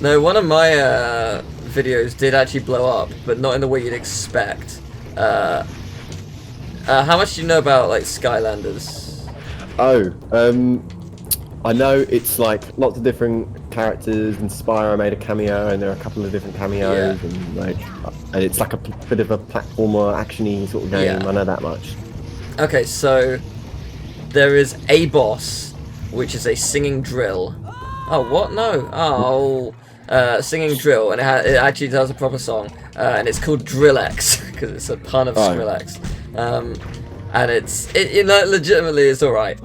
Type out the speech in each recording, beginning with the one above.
No, one of my videos did actually blow up, but not in the way you'd expect. How much do you know about like Skylanders? Oh, I know it's like lots of different characters, and Spyro made a cameo, and there are a couple of different cameos, and it's like a bit of a platformer, action-y sort of game. Yeah. I know that much. Okay, so there is a boss, which is a singing drill. Oh, what? No. Oh, singing drill, and it actually does a proper song, and it's called Drillex because it's a pun of Skrillex. And it legitimately is alright.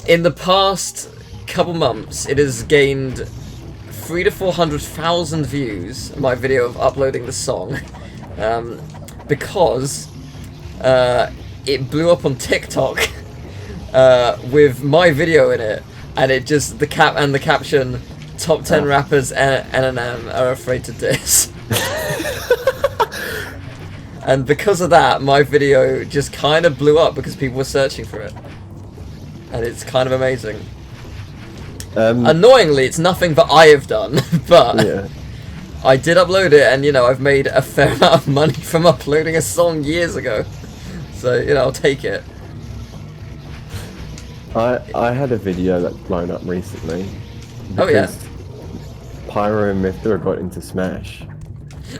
In the past couple months, it has gained 300,000 to 400,000 views. My video of uploading the song, because it blew up on TikTok with my video in it, and it just the caption: "Top 10 rappers NNM are afraid to diss." And because of that, my video just kind of blew up because people were searching for it, and it's kind of amazing. Annoyingly, it's nothing that I have done, but Yeah. I did upload it, and I've made a fair amount of money from uploading a song years ago, so I'll take it. I had a video that's blown up recently. Oh yeah. Pyro and Mithra got into Smash.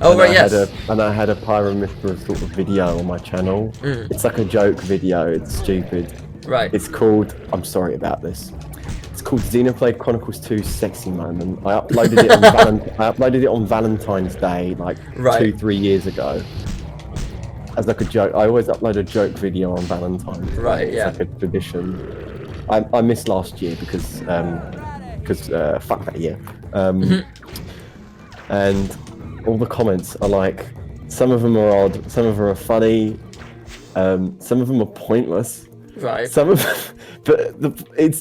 Oh right, yes. I had a Pyro Mithra sort of video on my channel. It's like a joke video. It's stupid. Right. It's called. I'm sorry about this. It's called Xenoblade Chronicles 2 Sexy Moment. I uploaded it on Valentine's Day, like 2-3 years ago. As like a joke. I always upload a joke video on Valentine's Day. Right. It's Yeah. like a tradition. I missed last year because fuck that year. And all the comments are like, some of them are odd, some of them are funny, some of them are pointless. Right. Some of them, but it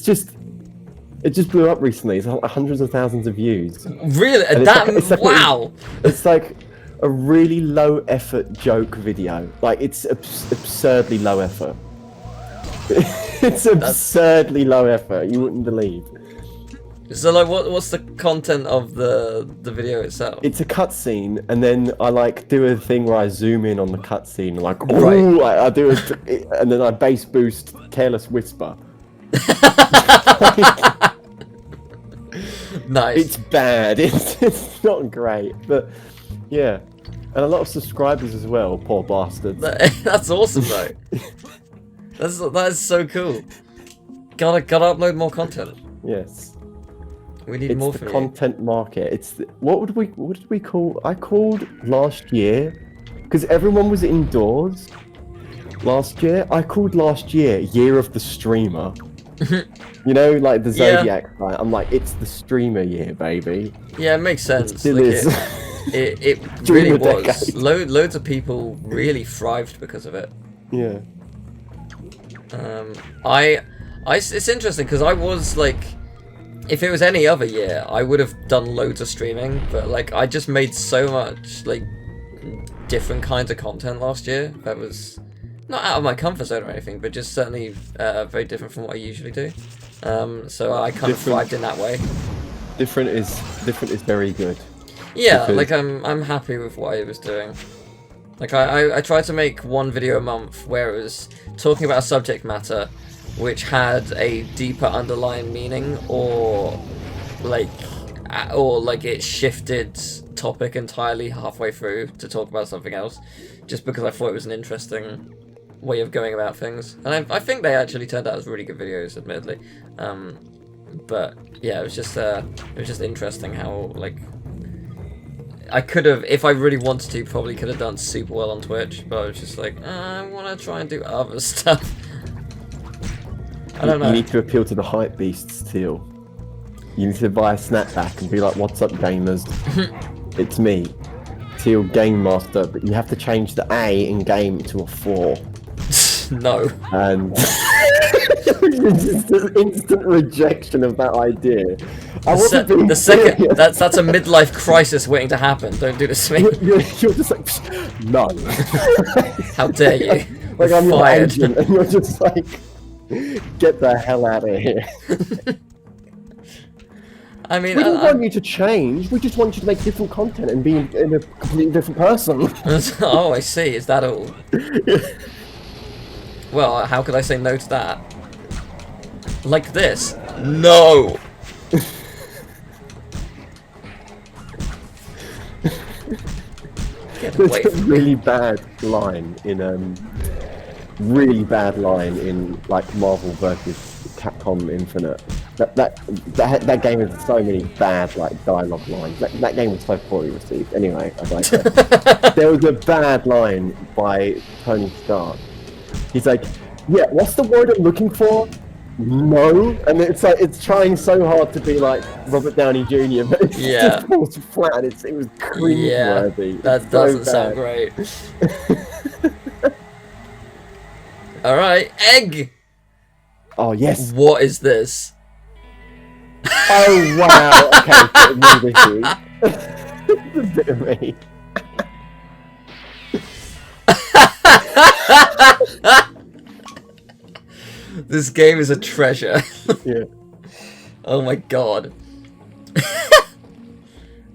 just blew up recently. It's like hundreds of thousands of views. Really? Wow. It's like a really low effort joke video. Like it's absurdly low effort. It's absurdly low effort. You wouldn't believe. So like, what's the content of the video itself? It's a cutscene, and then I like do a thing where I zoom in on the cutscene, like ooh, I do and then I bass boost Careless Whisper. Nice. It's bad. It's not great, but yeah, and a lot of subscribers as well. Poor bastards. That's awesome though. That is so cool. Gotta upload more content. Yes. We need more from the content market. It's what did we call? I called last year because everyone was indoors last year. I called last year of the streamer. Like the Zodiac sign. I'm like, it's the streamer year, baby. Yeah, it makes sense. It still is. It really was. Loads of people really thrived because of it. Yeah. It's interesting because I was like, if it was any other year, I would have done loads of streaming, but like I just made so much like different kinds of content last year that was not out of my comfort zone or anything, but just certainly very different from what I usually do. So I kind of thrived in that way. Different is very good. Yeah, like I'm happy with what I was doing. Like I tried to make one video a month where it was talking about a subject matter which had a deeper underlying meaning, or like it shifted topic entirely halfway through to talk about something else, just because I thought it was an interesting way of going about things. And I think they actually turned out as really good videos, admittedly. But yeah, it was just interesting how like I could have, if I really wanted to, probably could have done super well on Twitch, but I was just like, I want to try and do other stuff. I don't know. You need to appeal to the hype beasts, Teal. You need to buy a snapback and be like, "What's up, gamers? It's me, Tealgamemaster." But you have to change the A in game to a 4. No. And just an instant rejection of that idea. The second that's a midlife crisis waiting to happen. Don't do this to me. You're just like, no. How dare you? Like You're I'm your fired. agent, and you're just like, get the hell out of here. I mean, we don't want you to change. We just want you to make different content and be in a completely different person. Oh, I see. Is that all? Well, how could I say no to that? Like this? No. Get away There's a from really bad line in like Marvel versus Capcom Infinite. That game has so many bad like dialogue lines. That game was so poorly received. Anyway, I digress. There was a bad line by Tony Stark. He's like, "Yeah, what's the word I'm looking for? No," and it's like it's trying so hard to be like Robert Downey Jr., but it just falls flat. It was cringe-worthy. That doesn't sound great. All right, egg. Oh yes. What is this? Oh wow. Okay, it's a bit of me. This game is a treasure. Yeah. Oh my god.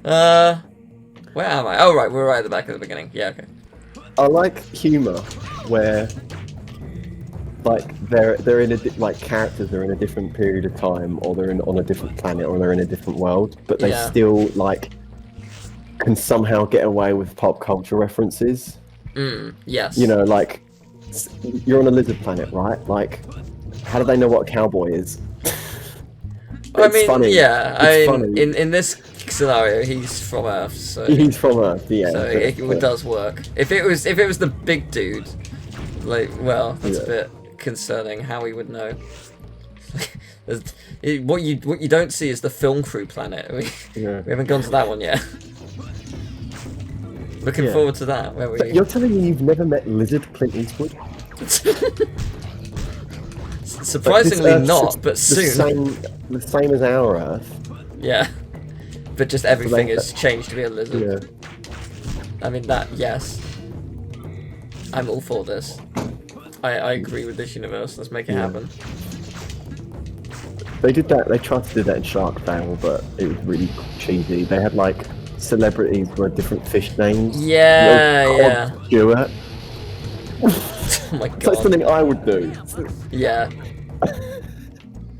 Where am I? Oh right, we're right at the back at the beginning. Yeah, okay. I like humor where like they're in a like characters are in a different period of time, or they're on a different planet, or they're in a different world, but they still like can somehow get away with pop culture references. Yes. You know, like you're on a lizard planet, right? Like, how do they know what a cowboy is? I mean, funny. Yeah. It's funny. In this scenario, he's from Earth, so he's from Earth. Yeah. So it does work. If it was the big dude, like, well, that's a bit concerning how he would know. What you don't see is the film crew planet. We haven't gone to that one yet. Looking forward to that. Where we... You're telling me you've never met Lizard Clint Eastwood? Surprisingly not, but soon. The same as our Earth. Yeah. But just everything has changed to be a lizard. Yeah. I mean yes. I'm all for this. I agree with this universe. Let's make it happen. They did that. They tried to do that in Shark Tale, but it was really cheesy. They had like celebrities with different fish names. Yeah. Cod Stewart. Oh my god. That's something I would do. Yeah.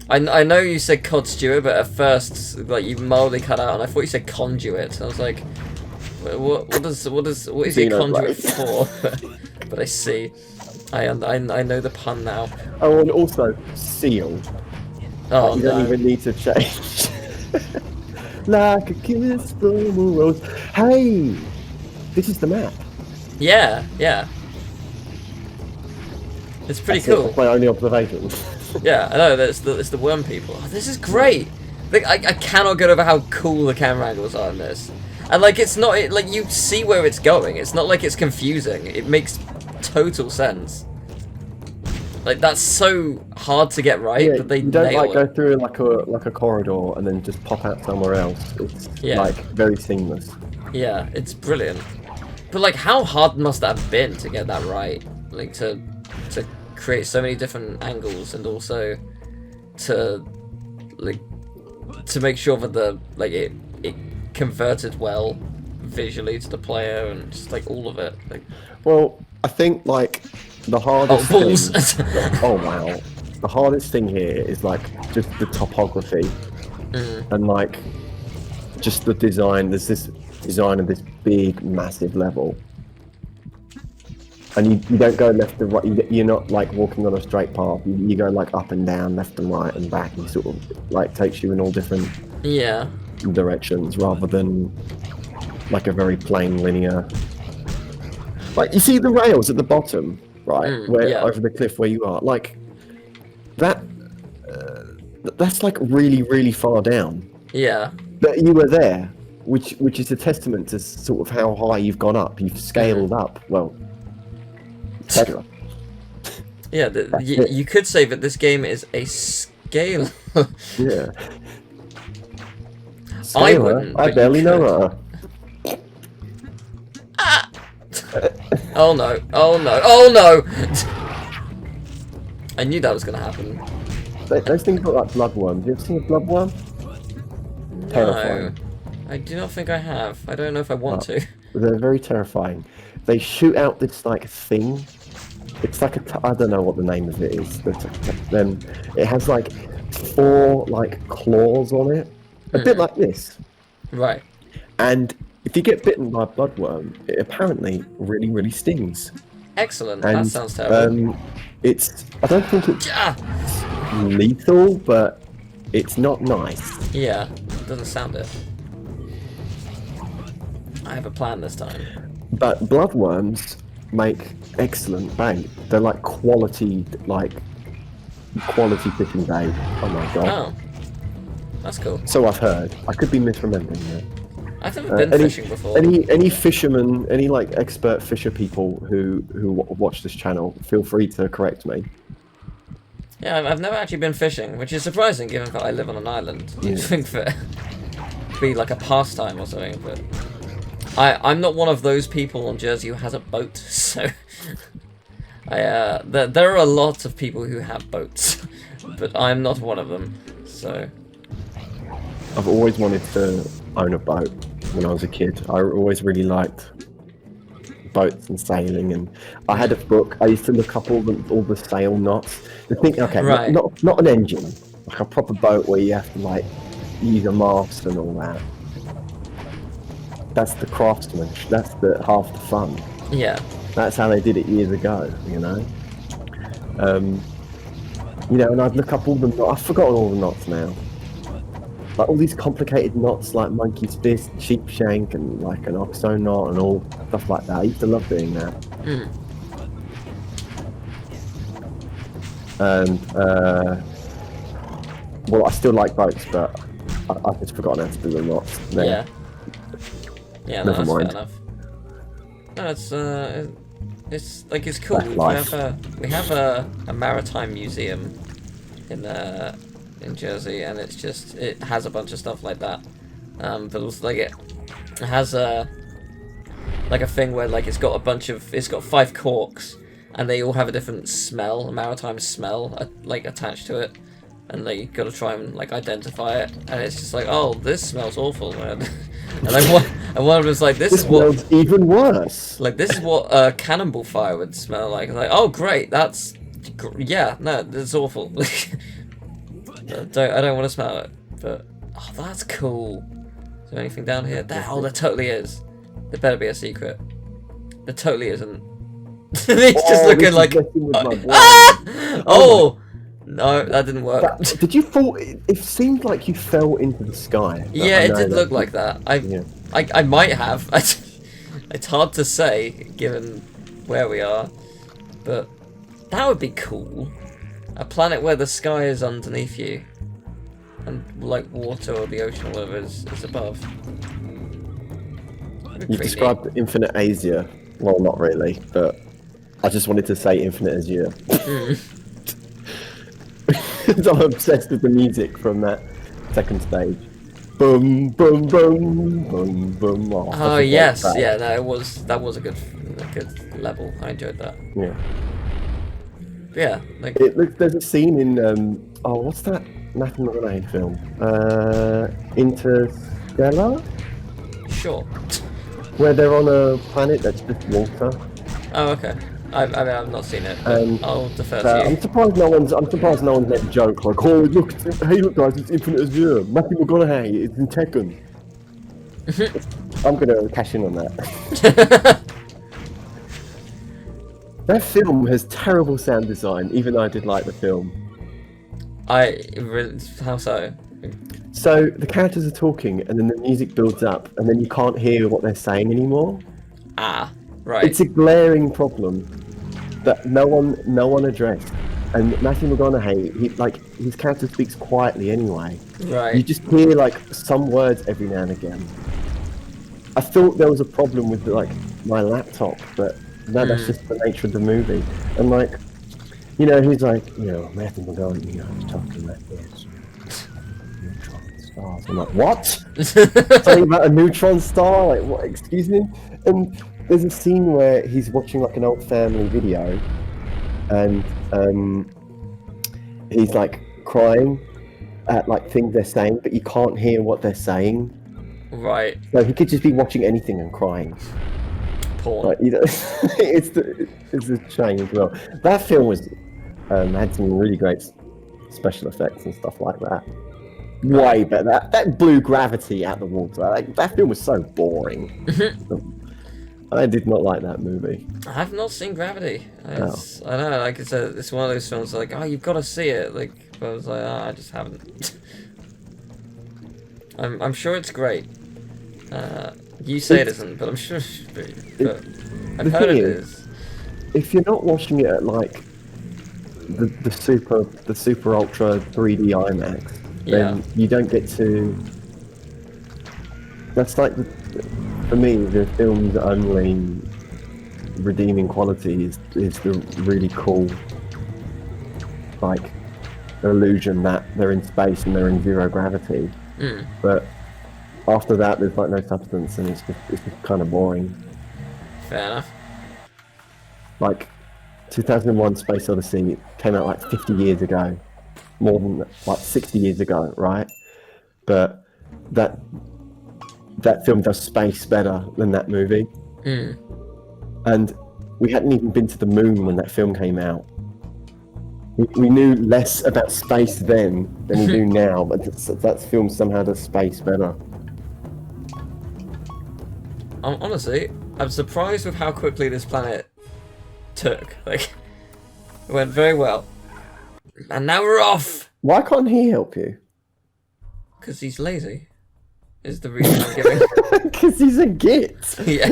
I know you said Cod Stewart, but at first, like, you mildly cut out, and I thought you said conduit. I was like, what is he a conduit for? But I see. I know the pun now. Oh, and also seal. Oh, you don't even need to change. Like a kiss from a rose. Hey, this is the map. Yeah. It's pretty cool. That's my only observation. Yeah, I know. It's the worm people. Oh, this is great. Like, I cannot get over how cool the camera angles are in this. And like, it's not like you see where it's going. It's not like it's confusing. It makes total sense. Like, that's so hard to get right, but they you don't nail like go it. through like a corridor and then just pop out somewhere else. It's like very seamless. Yeah, it's brilliant. But like, how hard must that have been to get that right? Like to create so many different angles, and also to make sure that it converted well visually to the player, and just like all of it. Like, well, I think like the hardest balls. Oh wow. The hardest thing here is like just the topography and like just the design. There's this design of this big massive level, and you don't go left and right. You're not like walking on a straight path. You go like up and down, left and right and back, and sort of like takes you in all different directions rather than like a very plain linear. Like, you see the rails at the bottom, right? Over the cliff where you are, like that. That's like really, really far down. Yeah. But you were there, which is a testament to sort of how high you've gone up. You've scaled up. Well, etc. Yeah, you could say that this game is a scale. Yeah. I wouldn't. I barely know her. Oh no! Oh no! Oh no! I knew that was gonna happen. Those things look like bloodworms. You ever seen a bloodworm? Terrifying. No, I do not think I have. I don't know if I want to. They're very terrifying. They shoot out this like thing. It's like I don't know what the name of it is. Then it has like 4 like claws on it, a bit like this. Right. And if you get bitten by a bloodworm, it apparently really, really stings. Excellent. And, that sounds terrible. I don't think it's lethal, but it's not nice. Yeah, doesn't sound it. I have a plan this time. But bloodworms make excellent bait. They're like quality fishing bait. Oh my god. Oh, that's cool. So I've heard. I could be misremembering that. I've never been fishing before. Any fishermen, any like expert fisher people who watch this channel, feel free to correct me. Yeah, I've never actually been fishing, which is surprising given that I live on an island. You'd think that it'd be like a pastime or something, but I'm not one of those people on Jersey who has a boat, so there are a lot of people who have boats, but I'm not one of them, so... I've always wanted to own a boat when I was a kid. I always really liked boats and sailing, and I had a book. I used to look up all the sail knots. The thing, okay, right. not an engine, like a proper boat where you have to like use a mast and all that. That's the craftsmanship. That's the half the fun. Yeah. That's how they did it years ago. You know. And I'd look up all the knots. I've forgotten all the knots now. Like all these complicated knots, like monkey's fist, sheep shank, and like an oxo knot, and all stuff like that. I used to love doing that. And well, I still like boats, but I've just forgotten how to do the knots. Yeah. Yeah, no, Never that's mind. fair enough. No, it's like it's cool. That's We have a maritime museum in Jersey, and it has a bunch of stuff like that. But also like it has a thing where like it's got 5 corks, and they all have a different smell, a maritime smell, like attached to it, and like you got to try and like identify it, and it's just like, oh, this smells awful, man. And one of them was like, this is what smells even worse. Like this is what cannonball fire would smell like. Like, oh great, that's awful. I don't want to smell it, but oh, that's cool. Is there anything down here? There totally is. There better be a secret. There totally isn't. He's just looking like. Oh no, that didn't work. Did you fall? It seemed like you fell into the sky. Yeah, it did look like that. I might have. It's hard to say given where we are, but that would be cool. A planet where the sky is underneath you, and like water or the ocean or whatever is above. You've described Infinite Asia. Well, not really, but I just wanted to say Infinite Azure. I'm obsessed with the music from that second stage. Boom, boom, boom, boom, boom. Oh yes, yeah. No, that was a good level. I enjoyed that. Yeah. Yeah, like there's a scene in what's that Matthew McConaughey film? Interstellar? Sure. Where they're on a planet that's just water. Oh, okay. I've not seen it. But I'll defer to you. I'm surprised no one's made a joke like, oh look, hey look guys, it's Infinite Azure. Matthew McConaughey, it's in Tekken. I'm gonna cash in on that. That film has terrible sound design, even though I did like the film. How so? So the characters are talking, and then the music builds up, and then you can't hear what they're saying anymore. Ah, right. It's a glaring problem that no one addressed. And Matthew McConaughey, his character speaks quietly anyway. Right. You just hear like some words every now and again. I thought there was a problem with like my laptop, but no, that's just the nature of the movie. And like, he's like, Matthew McConaughey, he's talking like this. Neutron stars. I'm like, what? Something about a neutron star? Like, what? Excuse me? And there's a scene where he's watching like an old family video, and he's like crying, at like things they're saying, but you can't hear what they're saying. Right. So he could just be watching anything and crying. Porn. Like, you know, it's a shame as well. That film was had some really great special effects and stuff like that. Way better. That blew gravity out the water. Like, that film was so boring. I did not like that movie. I've not seen Gravity. I know, like I said, it's one of those films like, oh, you've got to see it. Like, but I was like, oh, I just haven't. I'm sure it's great. You say it isn't, but I'm sure it should be. But I've heard it is. If you're not watching it at like the super ultra 3D IMAX, then you don't get to. That's like, for me, the film's only redeeming quality is the really cool, like, illusion that they're in space and they're in zero gravity. But after that, there's like no substance, and it's just kind of boring. Fair enough. Like, 2001: Space Odyssey came out like 50 years ago, more than like 60 years ago, right? But that film does space better than that movie. And we hadn't even been to the moon when that film came out. We knew less about space then than we do now, but that film somehow does space better. Honestly, I'm surprised with how quickly this planet took. Like, it went very well. And now we're off! Why can't he help you? Because he's lazy, is the reason I'm giving. Because he's a git. Yeah.